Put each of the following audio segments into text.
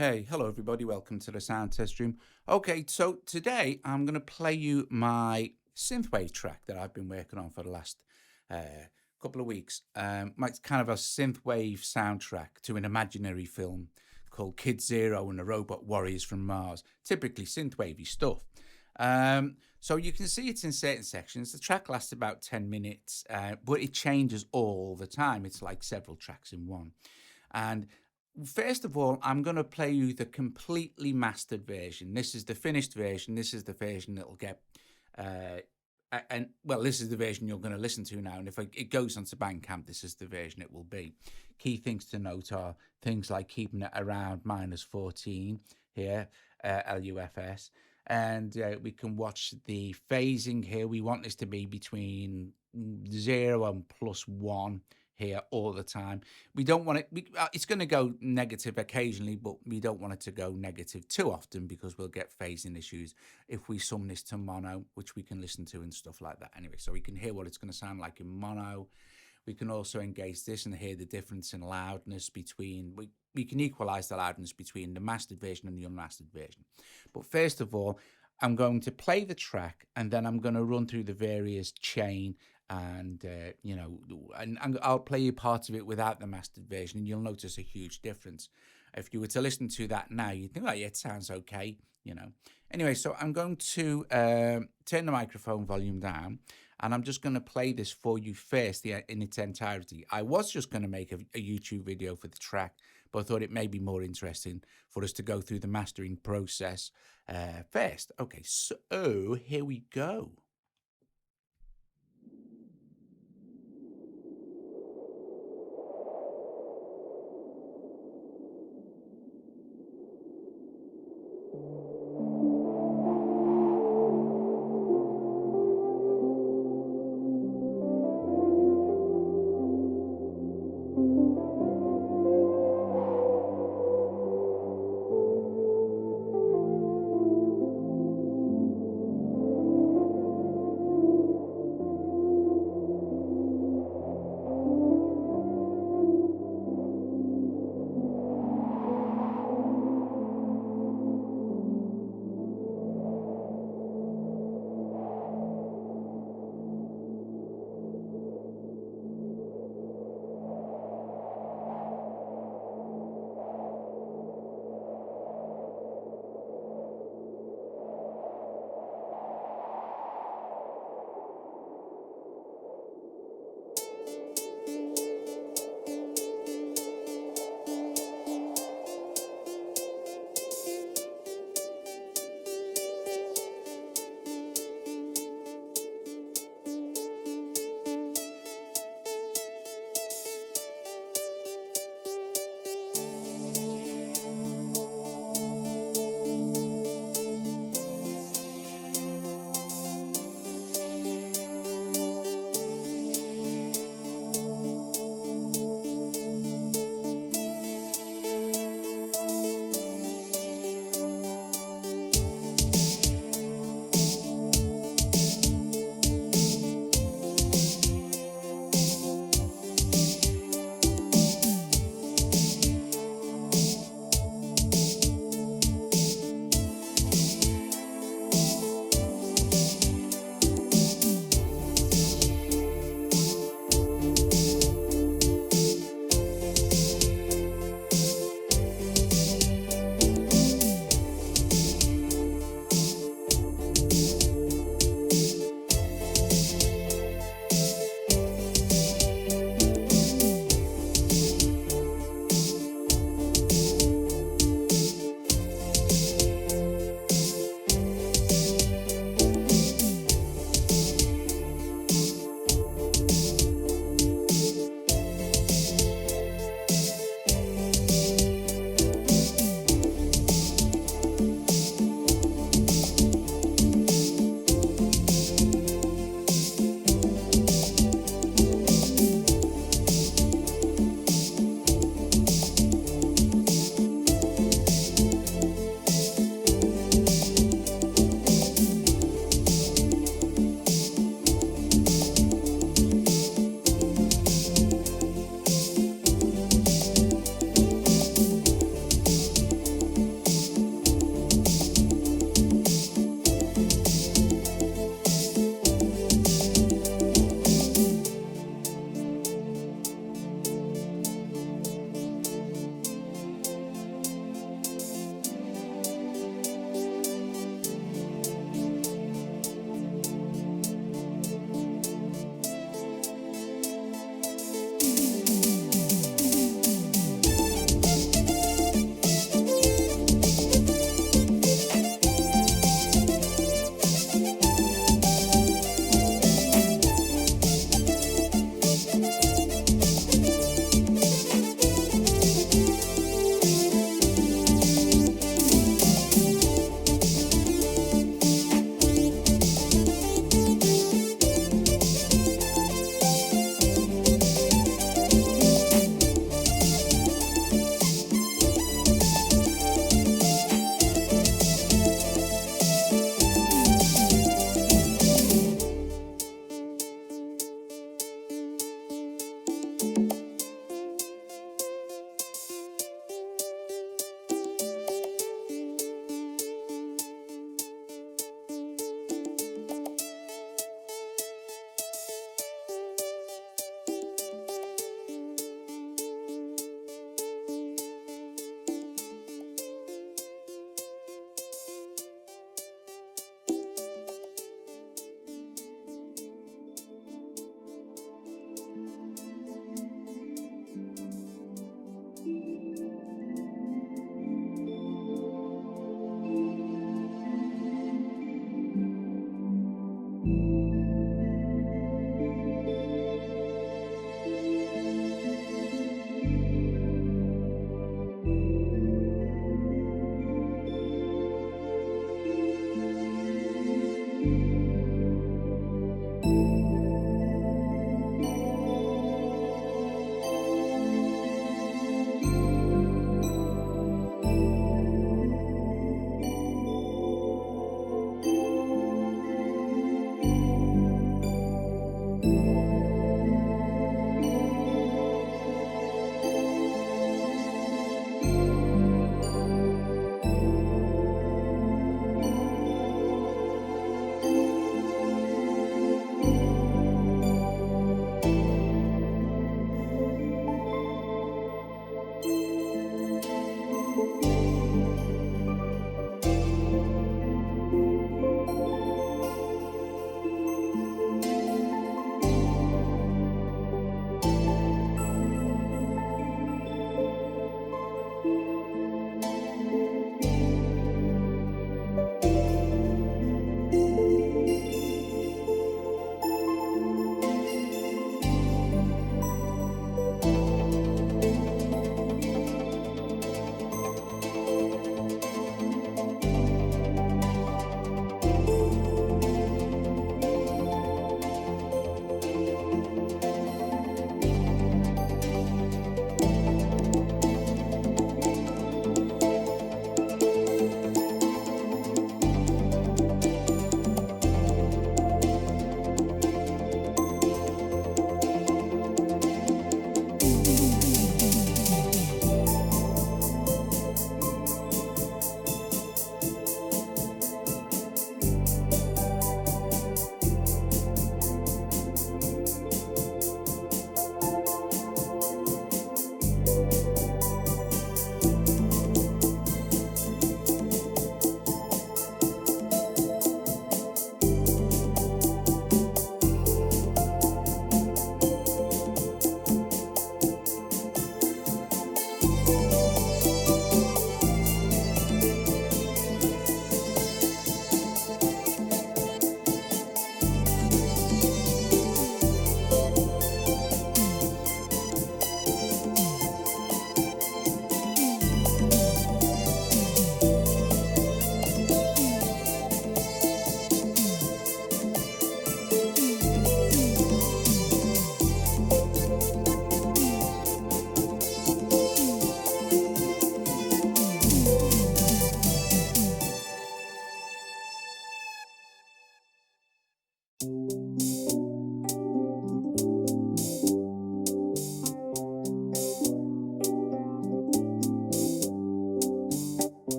Hey, hello everybody. Welcome to the sound test room. Okay, so today I'm going to play you my synthwave track that I've been working on for the last couple of weeks. It's kind of a synthwave soundtrack to an imaginary film called Kid Zero and the Robot Warriors from Mars. Typically synthwavey stuff. So you can see it's in certain sections. The track lasts about 10 minutes, but it changes all the time. It's like several tracks in one. And first of all, I'm going to play you the completely mastered version. This is the finished version. This is the version that'll get, uh, and well, this is the version you're going to listen to now. And if it goes onto Bandcamp, this is the version it will be. Key things to note are things like keeping it around -14 here, LUFS. And we can watch the phasing here. We want this to be between 0 and +1 here all the time. We don't want it, it's going to go negative occasionally, but we don't want it to go negative too often because we'll get phasing issues if we sum this to mono, which we can listen to and stuff like that. Anyway, so we can hear what it's going to sound like in mono. We can also engage this and hear the difference in loudness between, we can equalize the loudness between the mastered version and the unmastered version. But first of all, I'm going to play the track and then I'm going to run through the various chain and and I'll play you parts of it without the mastered version, and you'll notice a huge difference. If you were to listen to that now, you'd think, oh yeah, it sounds okay. Anyway, so I'm going to turn the microphone volume down, and I'm just going to play this for you first in its entirety. I was just going to make a YouTube video for the track, but I thought it may be more interesting for us to go through the mastering process first. Okay, so here we go.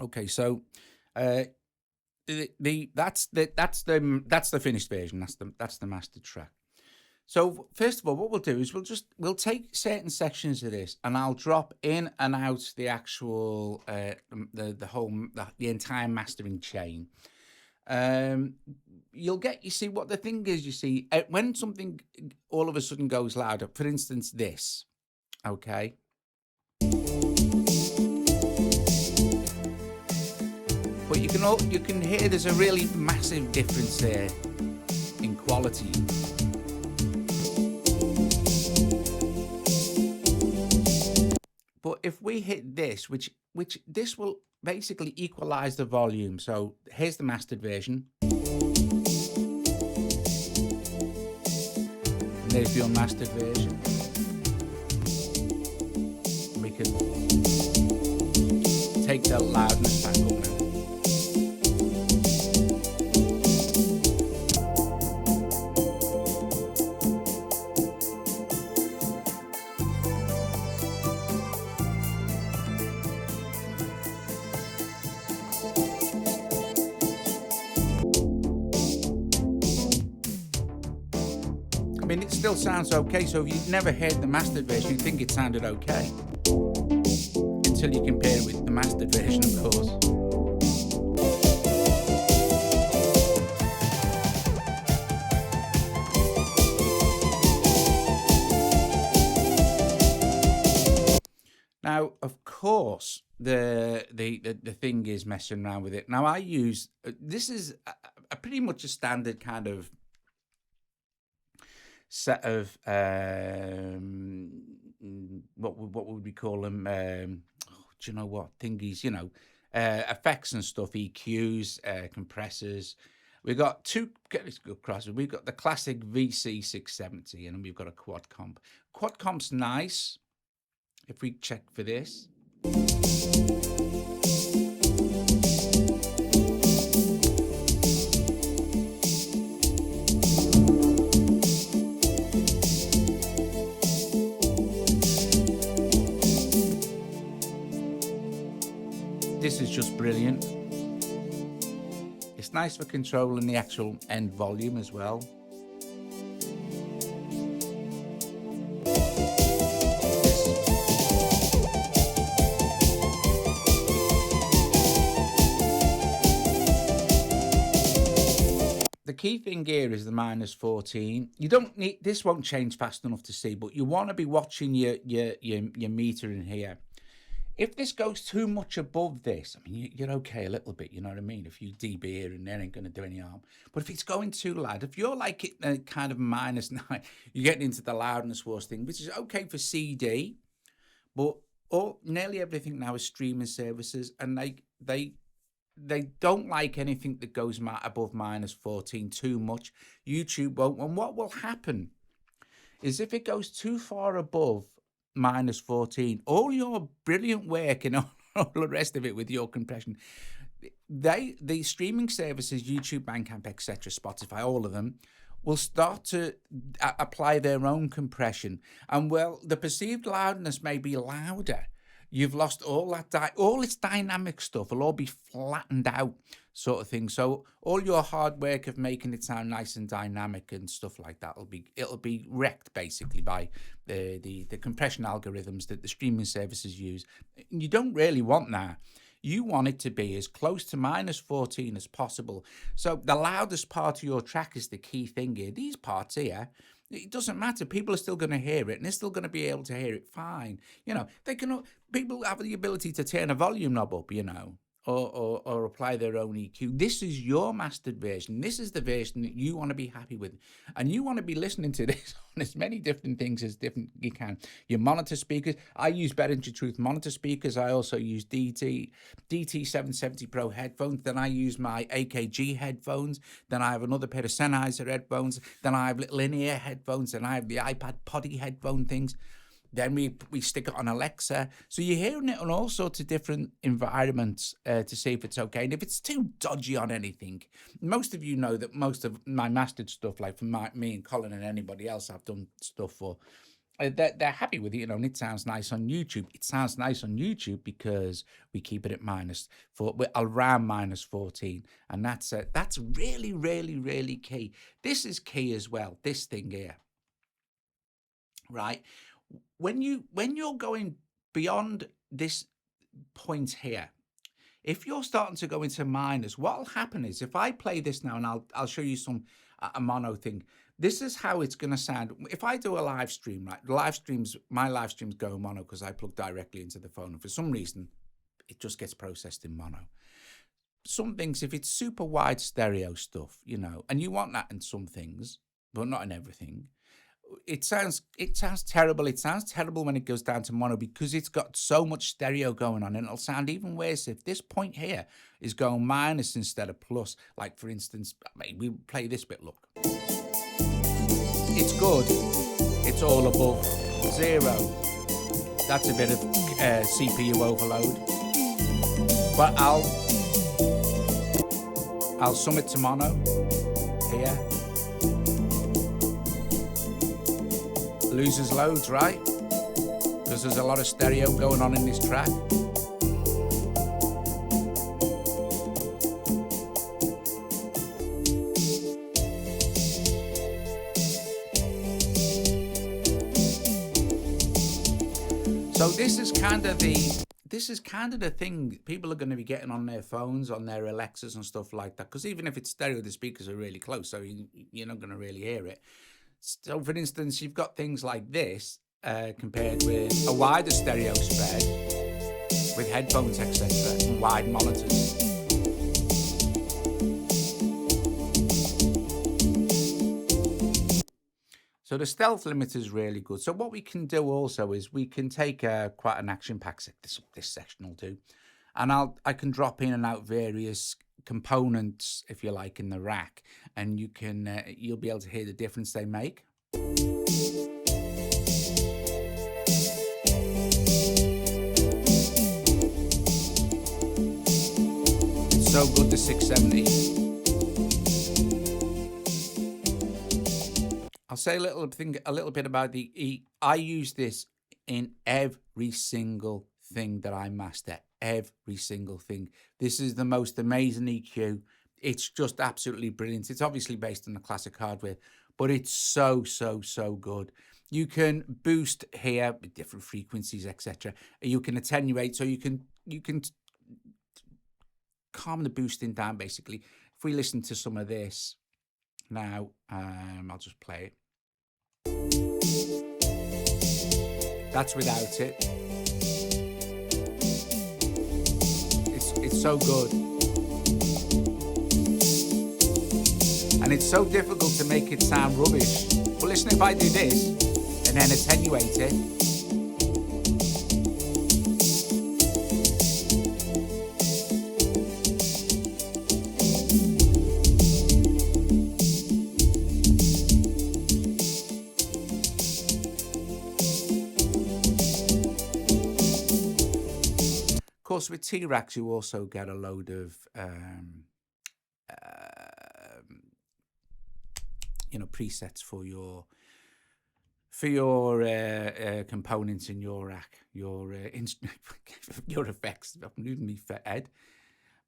Okay, so uh, that's the finished version. That's the mastered track. So first of all, what we'll do is we'll take certain sections of this, and I'll drop in and out the actual the entire mastering chain. Um, you see what the thing is. You see when something all of a sudden goes louder. For instance, this. Okay. But you can hear there's a really massive difference there in quality. But if we hit this, which this will basically equalize the volume. So here's the mastered version. And there's the unmastered version. We can take the loudness back up now. I mean, it still sounds okay. So if you've never heard the mastered version, you think it sounded okay. Until you compare it with the mastered version, of course. Now, of course, the thing is messing around with it. Now, I use this is a pretty much a standard kind of set of what would we call them? Do you know what thingies? Effects and stuff, EQs, compressors. We've got two. Let's go across. We've got the classic VC 670, and then we've got a quad comp. Quad comp's nice. If we check for this. This is just brilliant. It's nice for controlling the actual end volume as well. The key thing here is the -14. You don't need this. Won't change fast enough to see, but you want to be watching your meter in here. If this goes too much above this, I mean, you're okay a little bit, you know what I mean? A few dB here and there ain't going to do any harm. But if it's going too loud, if you're like it kind of -9, you're getting into the loudness wars thing, which is okay for CD, but nearly everything now is streaming services, and they don't like anything that goes above -14 too much. YouTube won't. And what will happen is if it goes too far above -14, all your brilliant work and all the rest of it with your compression, the streaming services, YouTube, Bandcamp, etc., Spotify, all of them, will start to apply their own compression. And well, the perceived loudness may be louder. You've lost all that, all its dynamic stuff will all be flattened out, sort of thing. So all your hard work of making it sound nice and dynamic and stuff like that it'll be wrecked basically by the compression algorithms that the streaming services use. You don't really want that. You want it to be as close to -14 as possible. So the loudest part of your track is the key thing here. These parts here, it doesn't matter. People are still going to hear it, and they're still going to be able to hear it fine. People have the ability to turn a volume knob up, or apply their own EQ. This is your mastered version. This is the version that you want to be happy with. And you want to be listening to this on as many different things as you can. Your monitor speakers. I use Behringer Truth monitor speakers. I also use DT 770 Pro headphones. Then I use my AKG headphones. Then I have another pair of Sennheiser headphones. Then I have little in-ear headphones. Then I have the iPad Poddy headphone things. Then we stick it on Alexa. So you're hearing it on all sorts of different environments to see if it's okay. And if it's too dodgy on anything, most of you know that most of my mastered stuff, like for me and Colin and anybody else I've done stuff for, they're happy with it, and it sounds nice on YouTube. It sounds nice on YouTube because we keep it at around minus 14, and that's really, really, really key. This is key as well. This thing here, right? When you're going beyond this point here, if you're starting to go into minors, what'll happen is if I play this now, and I'll show you a mono thing. This is how it's going to sound. If I do a live stream, right? My live streams go mono because I plug directly into the phone. And for some reason, it just gets processed in mono. Some things, if it's super wide stereo stuff, and you want that in some things, but not in everything, it sounds terrible. It sounds terrible when it goes down to mono because it's got so much stereo going on, and it'll sound even worse if this point here is going minus instead of plus. Like, for instance, we play this bit, look. It's good. It's all above 0. That's a bit of CPU overload. But I'll sum it to mono here. Loses loads, right? Because there's a lot of stereo going on in this track. So this is kind of the thing people are going to be getting on their phones, on their Alexas and stuff like that. Because even if it's stereo, the speakers are really close, so you're not going to really hear it. So, for instance, you've got things like this compared with a wider stereo spread with headphones, etc., and wide monitors. So the stealth limiter is really good. So what we can do also is we can take quite an action pack. This section will do, and I can drop in and out various components, if you like, in the rack, and you'll be able to hear the difference they make. It's so good, the 670. I'll say a little bit about the E. I use this in every single thing that I master. Every single thing. This is the most amazing EQ. It's just absolutely brilliant. It's obviously based on the classic hardware, but it's so good. You can boost here with different frequencies, etc. You can attenuate, so you can calm the boosting down. Basically, if we listen to some of this now, I'll just play it. That's without it. It's so good. And it's so difficult to make it sound rubbish. But listen, if I do this and then attenuate it, of course, with T-Racks, you also get a load of, presets for your components in your rack, your effects. I'm losing me for Ed,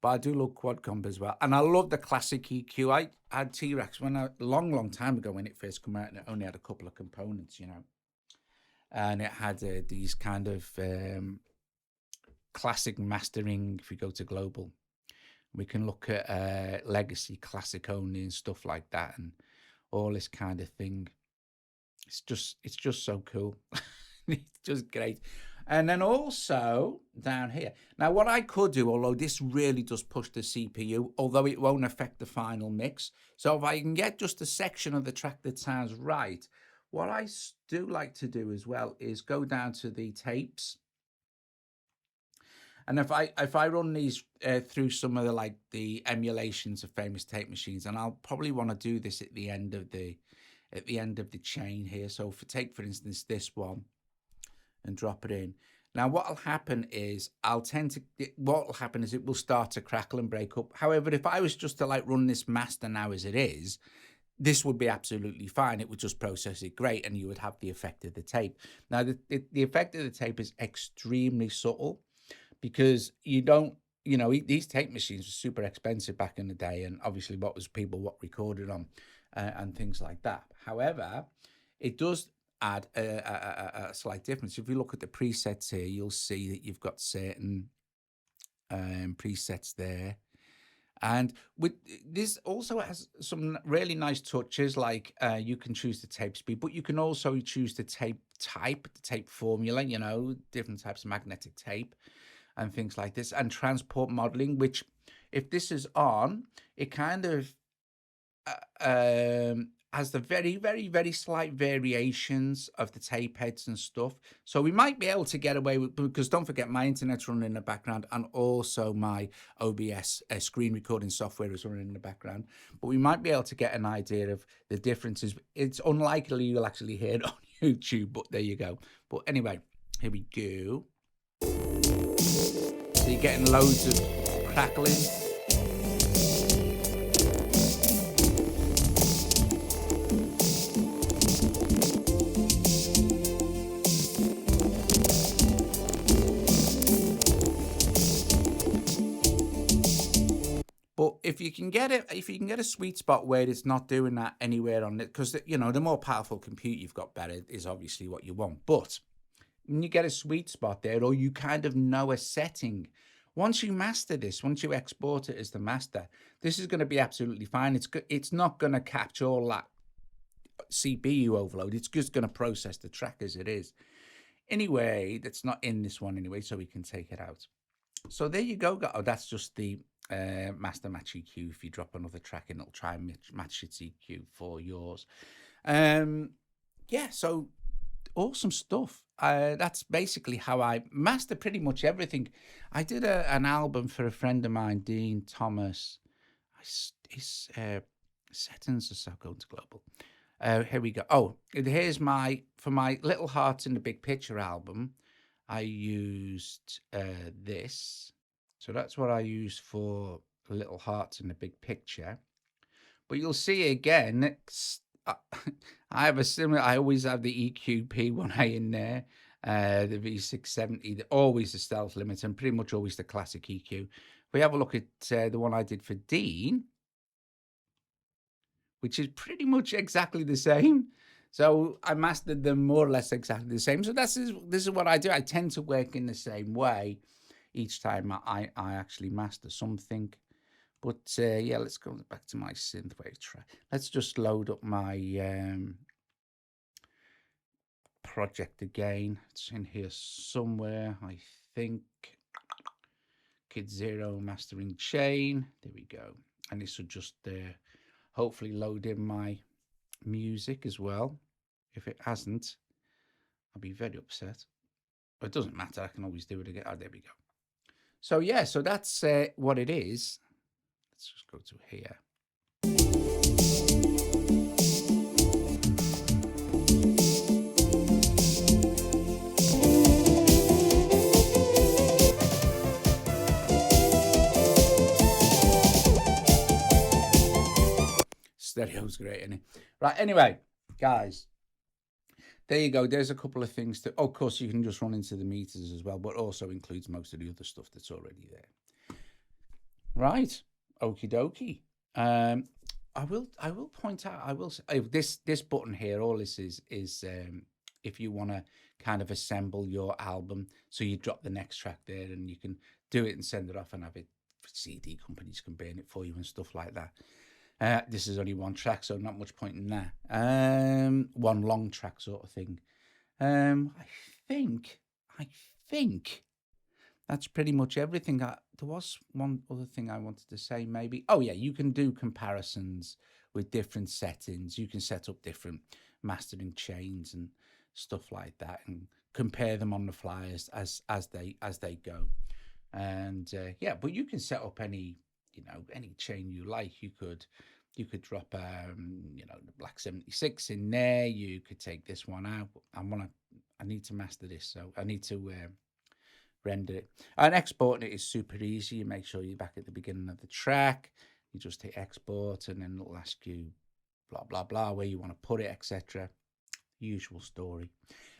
but I do love quad comp as well, and I love the classic EQ. I had T-Racks when a long time ago when it first came out, and it only had a couple of components, and it had these kind of classic mastering. If we go to global, we can look at legacy, classic only, and stuff like that, and all this kind of thing. It's just so cool. It's just great. And then also down here. Now, what I could do, although this really does push the CPU, although it won't affect the final mix. So if I can get just a section of the track that sounds right, what I do like to do as well is go down to the tapes. And if I run these through some of the emulations of famous tape machines, and I'll probably want to do this at the end of the chain here. So take for instance this one and drop it in. Now what'll happen is it will start to crackle and break up. However, if I was just to run this master now as it is, this would be absolutely fine. It would just process it great, and you would have the effect of the tape. Now, the effect of the tape is extremely subtle because you don't, these tape machines were super expensive back in the day, and obviously what recorded on and things like that. However, it does add a slight difference. If you look at the presets here, you'll see that you've got certain presets there. And with this also has some really nice touches, like you can choose the tape speed, but you can also choose the tape type, the tape formula, different types of magnetic tape and things like this, and transport modeling, which if this is on, it kind of has the very, very, very slight variations of the tape heads and stuff. So we might be able to get away with, because don't forget, my internet's running in the background, and also my OBS screen recording software is running in the background. But we might be able to get an idea of the differences. It's unlikely you'll actually hear it on YouTube, but there you go. But anyway, here we go. So you're getting loads of crackling. But if you can get a sweet spot where it's not doing that anywhere on it, because the more powerful compute you've got, better is obviously what you want. But when you get a sweet spot there, or you kind of know a setting, once you master this, once you export it as the master, this is going to be absolutely fine. It's not going to capture all that CPU overload. It's just going to process the track as it is. Anyway, that's not in this one anyway, so we can take it out. So there you go. Oh, that's just the master match EQ. If you drop another track in, it'll try and match its EQ for yours. Yeah, so awesome stuff. That's basically how I master pretty much everything. I did an album for a friend of mine, Dean Thomas. His settings are so going to global. Here we go. Oh, here's for my Little Hearts in the Big Picture album, I used this. So that's what I used for Little Hearts in the Big Picture. But you'll see again, I have a similar, I always have the EQ P1A in there, the V670, always the stealth limiter, and pretty much always the classic EQ. If we have a look at the one I did for Dean, which is pretty much exactly the same. So I mastered them more or less exactly the same. So this is what I do. I tend to work in the same way each time I actually master something. But yeah, let's go back to my Synthwave track. Let's just load up my project again. It's in here somewhere, I think. Kid Zero mastering chain. There we go. And this will just hopefully load in my music as well. If it hasn't, I'll be very upset. But it doesn't matter. I can always do it again. Oh, there we go. So yeah, so that's what it is. Let's just go to here. Stereo's great, isn't it? Right, anyway, guys, there you go. There's a couple of things to, of course, you can just run into the meters as well, but also includes most of the other stuff that's already there. Right, okie dokie. I will point out, I will say, this button here, all this is if you want to kind of assemble your album, so you drop the next track there and you can do it and send it off and have it, CD companies can burn it for you and stuff like that. This is only one track, so not much point in that. One long track sort of thing. I think that's pretty much everything. There was one other thing I wanted to say, maybe. Oh yeah, you can do comparisons with different settings. You can set up different mastering chains and stuff like that, and compare them on the fly as they go. And yeah, but you can set up any chain you like. You could drop the Black 76 in there. You could take this one out. I need to master this, so I need to render it. And exporting it is super easy. You make sure you're back at the beginning of the track. You just hit export, and then it'll ask you blah, blah, blah, where you want to put it, etc. Usual story.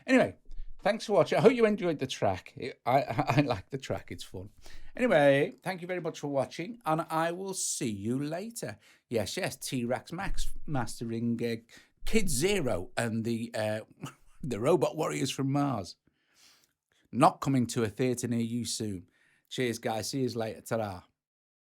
Anyway, thanks for watching. I hope you enjoyed the track. I like the track. It's fun. Anyway, thank you very much for watching, and I will see you later. Yes, T-Rex Max mastering Kid Zero and the Robot Warriors from Mars. Not coming to a theatre near you soon. Cheers, guys. See you later. Ta-ra.